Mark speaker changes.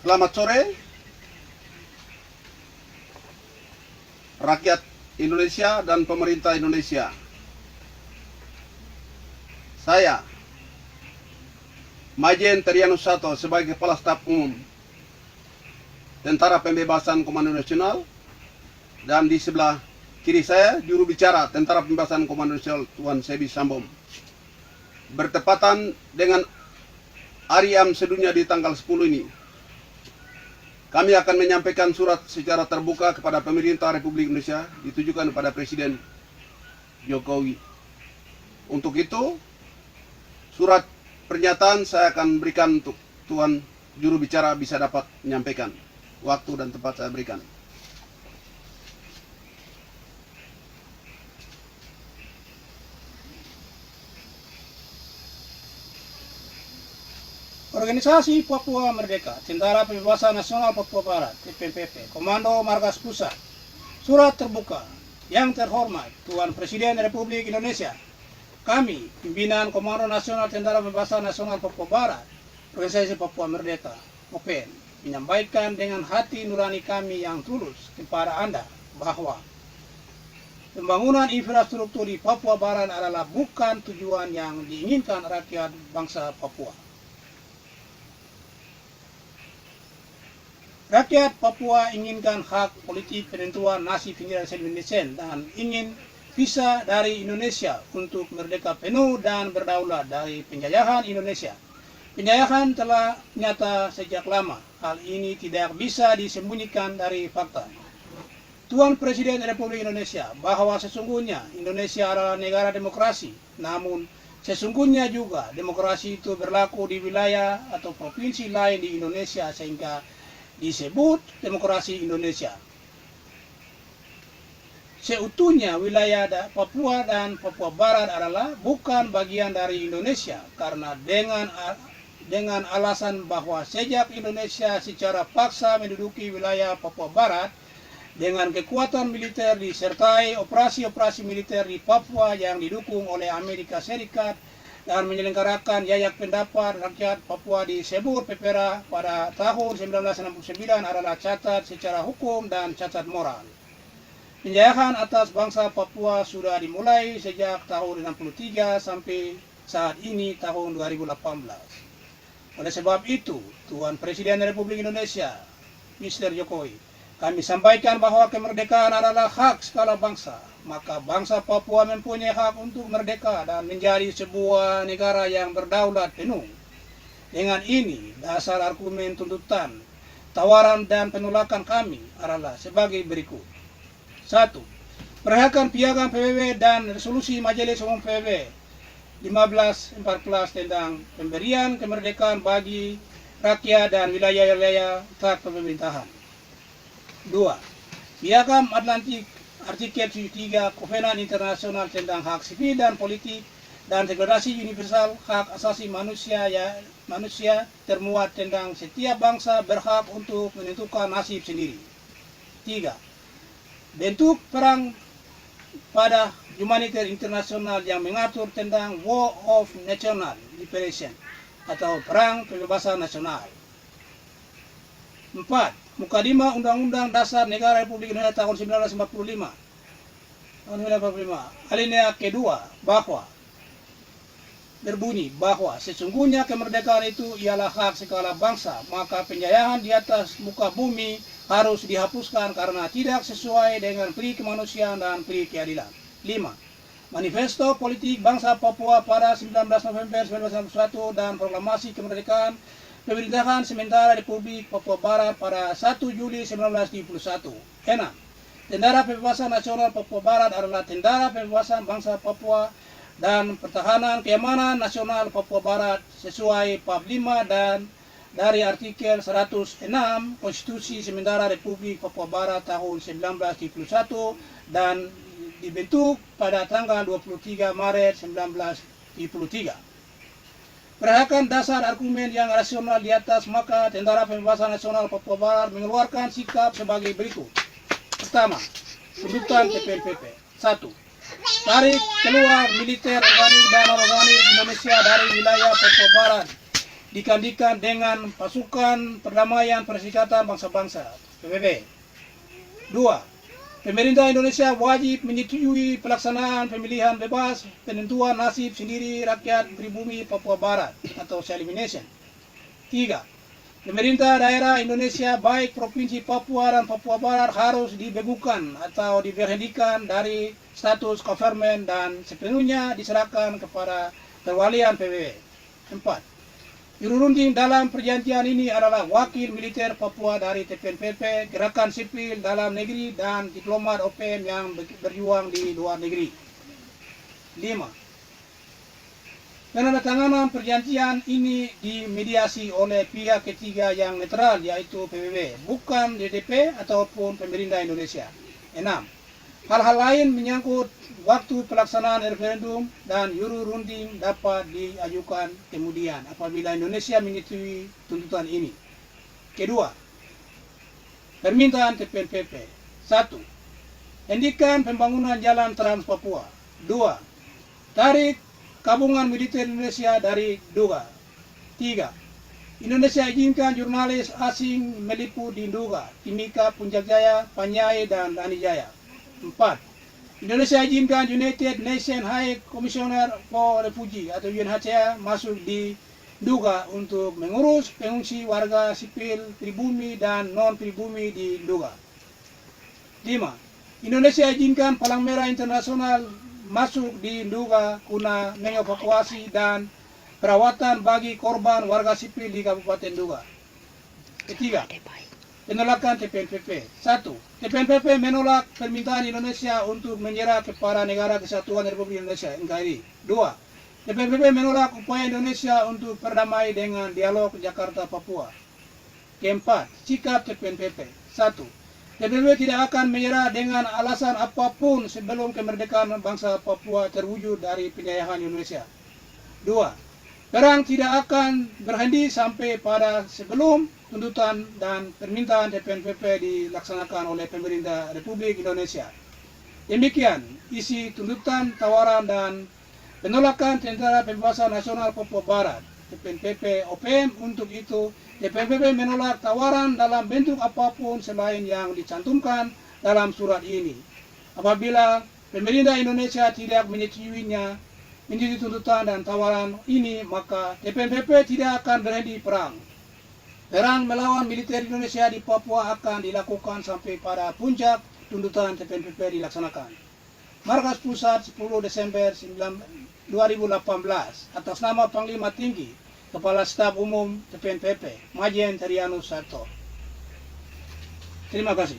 Speaker 1: Selamat sore, rakyat Indonesia dan pemerintah Indonesia. Saya, Majen Terianus Sato sebagai Kepala Staf Umum Tentara Pembebasan Komando Nasional, dan di sebelah kiri saya juru bicara Tentara Pembebasan Komando Nasional Tuan Sebi Sambom. Bertepatan dengan Hari AM sedunia di tanggal 10 ini, kami akan menyampaikan surat secara terbuka kepada pemerintah Republik Indonesia ditujukan kepada Presiden Jokowi. Untuk itu, surat pernyataan saya akan berikan untuk Tuan juru bicara bisa dapat menyampaikan. Waktu dan tempat saya berikan.
Speaker 2: Organisasi Papua Merdeka, Tentara Pembebasan Nasional Papua Barat, TPMPP, Komando Markas Pusat. Surat terbuka. Yang terhormat Tuan Presiden Republik Indonesia, kami, pimpinan Komando Nasional Tentara Pembebasan Nasional Papua Barat, Organisasi Papua Merdeka, OPN, menyampaikan dengan hati nurani kami yang tulus kepada Anda bahwa pembangunan infrastruktur di Papua Barat adalah bukan tujuan yang diinginkan rakyat bangsa Papua. Rakyat Papua inginkan hak politik penentuan nasib pinggiran Indonesia dan ingin visa dari Indonesia untuk merdeka penuh dan berdaulat dari penjajahan Indonesia. Penjajahan telah nyata sejak lama. Hal ini tidak bisa disembunyikan dari fakta. Tuan Presiden Republik Indonesia bahwa sesungguhnya Indonesia adalah negara demokrasi, namun sesungguhnya juga demokrasi itu berlaku di wilayah atau provinsi lain di Indonesia sehingga disebut demokrasi Indonesia. Seutuhnya wilayah Papua dan Papua Barat adalah bukan bagian dari Indonesia karena dengan alasan bahwa sejak Indonesia secara paksa menduduki wilayah Papua Barat dengan kekuatan militer disertai operasi-operasi militer di Papua yang didukung oleh Amerika Serikat dan menyelenggarakan yayak pendapat rakyat Papua disebut PEPERA pada tahun 1969 adalah cacat secara hukum dan cacat moral. Penjajahan atas bangsa Papua sudah dimulai sejak tahun 63 sampai saat ini tahun 2018. Oleh sebab itu, Tuan Presiden Republik Indonesia, Mr. Jokowi, kami sampaikan bahwa kemerdekaan adalah hak segala bangsa. Maka bangsa Papua mempunyai hak untuk merdeka dan menjadi sebuah negara yang berdaulat penuh. Dengan ini, dasar argumen tuntutan, tawaran dan penolakan kami adalah sebagai berikut. 1. Perhatikan piagam PBB dan resolusi Majelis Umum PBB 1514 tentang pemberian kemerdekaan bagi rakyat dan wilayah-wilayah tak pemerintahan. 2. Piagam Atlantik Artikel 73 Kovenan Internasional tentang hak sipil dan politik dan Deklarasi Universal Hak Asasi Manusia termuat tentang setiap bangsa berhak untuk menentukan nasib sendiri. 3. Bentuk perang pada humanitarian internasional yang mengatur tentang War of National Liberation atau perang pembebasan nasional. 4. Mukadimah Undang-Undang Dasar Negara Republik Indonesia tahun 1945. Alinea kedua bahwa berbunyi bahwa sesungguhnya kemerdekaan itu ialah hak segala bangsa, maka penjajahan di atas muka bumi harus dihapuskan karena tidak sesuai dengan pri kemanusiaan dan pri keadilan. 5. Manifesto Politik Bangsa Papua pada 19 November 1991 dan Proklamasi Kemerdekaan Pemerintahan Sementara Republik Papua Barat pada 1 Juli 1971. 6. Tentara Pembebasan Nasional Papua Barat adalah tentara pembebasan bangsa Papua dan pertahanan keamanan nasional Papua Barat sesuai Bab 5 dan dari artikel 106 Konstitusi Sementara Republik Papua Barat tahun 1971 dan dibentuk pada tanggal 23 Maret 1973. Berdasarkan dasar argumen yang rasional di atas, maka Tentara Pembebasan Nasional Papua Barat mengeluarkan sikap sebagai berikut. Pertama, tuntutan TPMPP. 1. Tarik keluar militer organik dan organik Indonesia dari wilayah Papua Barat digantikan dengan Pasukan Perdamaian Perserikatan Bangsa-Bangsa (PBB). 2. Pemerintah Indonesia wajib menyetujui pelaksanaan pemilihan bebas penentuan nasib sendiri rakyat pribumi Papua Barat atau self-elimination. 3. Pemerintah daerah Indonesia baik Provinsi Papua dan Papua Barat harus dibekukan atau diberhentikan dari status government dan sepenuhnya diserahkan kepada perwalian PBB. 4. Juru runding dalam perjanjian ini adalah wakil militer Papua dari TPNPP, gerakan sipil dalam negeri, dan diplomat OPM yang berjuang di luar negeri. 5. Penandatanganan perjanjian ini dimediasi oleh pihak ketiga yang netral, yaitu PBB, bukan DDP ataupun pemerintah Indonesia. 6. Hal-hal lain menyangkut waktu pelaksanaan referendum dan juru runding dapat diajukan kemudian apabila Indonesia menyetujui tuntutan ini. Kedua, permintaan TPNPP. 1. Hentikan pembangunan jalan Trans Papua. 2. Tarik Gabungan Militer Indonesia dari Nduga. 3. Indonesia izinkan jurnalis asing meliput di Nduga, Timika, Puncak Jaya, Panyai, dan Lani Jaya. 4. Indonesia izinkan United Nations High Commissioner for Refugee atau UNHCR masuk di Nduga untuk mengurus pengungsi warga sipil pribumi dan non-pribumi di Nduga. 5. Indonesia izinkan Palang Merah Internasional masuk di Nduga guna mengevakuasi dan perawatan bagi korban warga sipil di Kabupaten Nduga. Ketiga, penolakan TPNPP. 1. TPNPP menolak permintaan Indonesia untuk menyerah kepada Negara Kesatuan Republik Indonesia (NKRI). 2. TPNPP menolak upaya Indonesia untuk berdamai dengan dialog Jakarta-Papua. Keempat, sikap TPNPP. 1. TPNPP tidak akan menyerah dengan alasan apapun sebelum kemerdekaan bangsa Papua terwujud dari penjajahan Indonesia. 2. Perang tidak akan berhenti sampai pada sebelum tuntutan dan permintaan TPNPP dilaksanakan oleh pemerintah Republik Indonesia. Demikian isi tuntutan, tawaran, dan penolakan Tentara Pembebasan Nasional Papua Barat TPNPP OPM. Untuk itu, TPNPP menolak tawaran dalam bentuk apapun selain yang dicantumkan dalam surat ini. Apabila pemerintah Indonesia tidak menyetujuinya, menyetujui tuntutan dan tawaran ini, maka TPNPP tidak akan berhenti perang. Perang melawan militer Indonesia di Papua akan dilakukan sampai pada puncak tuntutan TPNPP dilaksanakan. Markas Pusat 10 Desember 2018 atas nama Panglima Tinggi Kepala Staf Umum TPNPP, Majen Trianus Sarto. Terima kasih.